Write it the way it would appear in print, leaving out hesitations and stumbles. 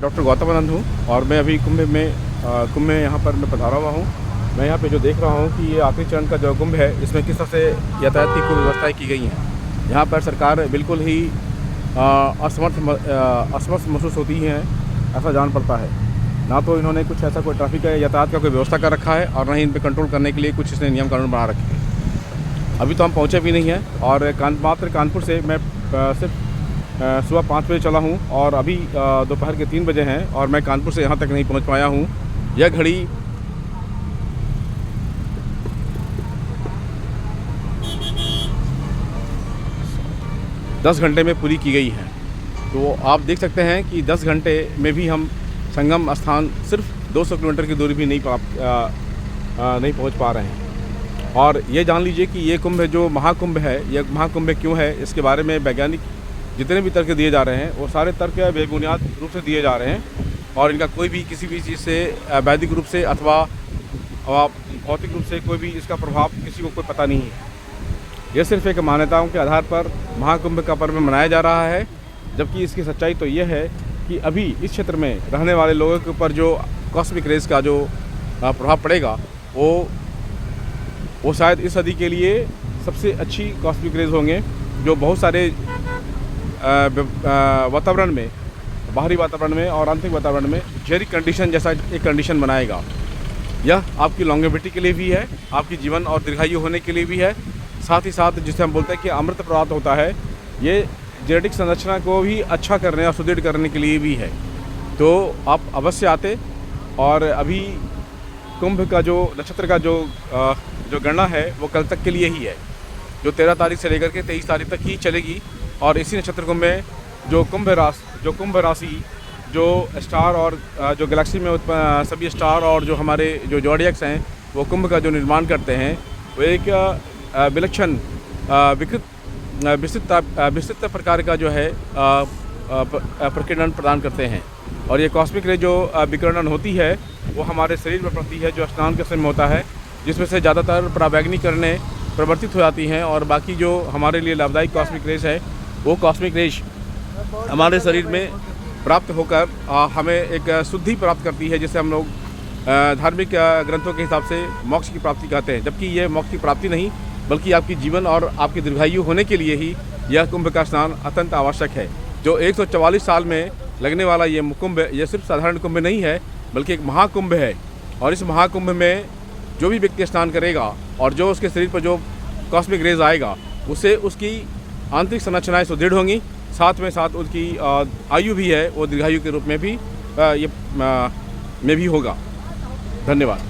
Doctor Gautamanand हूँ और मैं अभी कुंभ में यहाँ पर मैं पधारा हुआ हूँ। मैं यहाँ पे जो देख रहा हूँ कि ये आखिरी चरण का जो कुंभ है, इसमें किस तरह से यातायात की कुव्यवस्थाएँ की गई हैं। यहाँ पर सरकार बिल्कुल ही असमर्थ महसूस होती है, ऐसा जान पड़ता है। ना तो इन्होंने कुछ ऐसा कोई ट्रैफिक यातायात का कोई व्यवस्था कर रखा है और ना ही इन पर कंट्रोल करने के लिए कुछ इसने नियम कानून बना रखे हैं। अभी तो हम पहुँचे भी नहीं हैं और मात्र कानपुर से मैं सिर्फ सुबह 5 बजे चला हूँ और अभी दोपहर के 3 बजे हैं और मैं कानपुर से यहाँ तक नहीं पहुँच पाया हूँ। यह घड़ी दस घंटे में पूरी की गई है। तो आप देख सकते हैं कि 10 घंटे में भी हम संगम स्थान सिर्फ 200 किलोमीटर की दूरी भी नहीं पहुँच पा रहे हैं। और ये जान लीजिए कि ये कुंभ जो महाकुंभ है, यह महाकुंभ क्यों है, इसके बारे में वैज्ञानिक जितने भी तर्क दिए जा रहे हैं वो सारे तर्क बेबुनियाद रूप से दिए जा रहे हैं और इनका कोई भी किसी भी चीज़ से वैदिक रूप से अथवा भौतिक रूप से कोई भी इसका प्रभाव किसी को कोई पता नहीं है। यह सिर्फ एक मान्यताओं के आधार पर महाकुंभ का पर्व मनाया जा रहा है, जबकि इसकी सच्चाई तो यह है कि अभी इस क्षेत्र में रहने वाले लोगों के ऊपर जो कॉस्मिक रेज का जो प्रभाव पड़ेगा वो शायद इस सदी के लिए सबसे अच्छी कॉस्मिक रेज होंगे, जो बहुत सारे वातावरण में, बाहरी वातावरण में और आंतरिक वातावरण में जेरी कंडीशन जैसा एक कंडीशन बनाएगा। यह आपकी लॉन्गेविटी के लिए भी है, आपकी जीवन और दीर्घायु होने के लिए भी है, साथ ही साथ जिसे हम बोलते हैं कि अमृत प्राप्त होता है, ये जेनेटिक संरचना को भी अच्छा करने और सुदृढ़ करने के लिए भी है। तो आप अवश्य आते। और अभी कुंभ का जो नक्षत्र का जो गणना है वो कल तक के लिए ही है, जो 13 तारीख से लेकर के 23 तारीख तक ही चलेगी। और इसी नक्षत्र कुंभ में जो कुंभ राशि जो स्टार और जो गैलेक्सी में सभी स्टार और जो हमारे जो जॉडियक्स हैं वो कुंभ का जो निर्माण करते हैं, वो एक विलक्षण विस्तृत प्रकार का जो है प्रकीर्णन प्रदान करते हैं। और ये कॉस्मिक रे जो विकिरणन होती है वो हमारे शरीर में पड़ती है, जो स्नान के समय में होता है, जिसमें से ज़्यादातर परावैग्निक किरणें प्रवर्तित हो जाती हैं और बाकी जो हमारे लिए लाभदायक कॉस्मिक रेज है वो कॉस्मिक रेज हमारे शरीर में प्राप्त होकर हमें एक शुद्धि प्राप्त करती है, जिसे हम लोग धार्मिक ग्रंथों के हिसाब से मोक्ष की प्राप्ति कहते हैं। जबकि ये मोक्ष की प्राप्ति नहीं, बल्कि आपकी जीवन और आपकी दीर्घायु होने के लिए ही यह कुंभ का स्नान अत्यंत आवश्यक है। जो 144 साल में लगने वाला ये कुंभ, यह सिर्फ साधारण कुंभ नहीं है बल्कि एक महाकुंभ है। और इस महाकुंभ में जो भी व्यक्ति स्नान करेगा और जो उसके शरीर पर जो कॉस्मिक रेज आएगा, उससे उसकी आंतरिक संरचनाएं सुदृढ़ होंगी, साथ में साथ उनकी आयु भी है वो दीर्घायु के रूप में भी में भी होगा। धन्यवाद।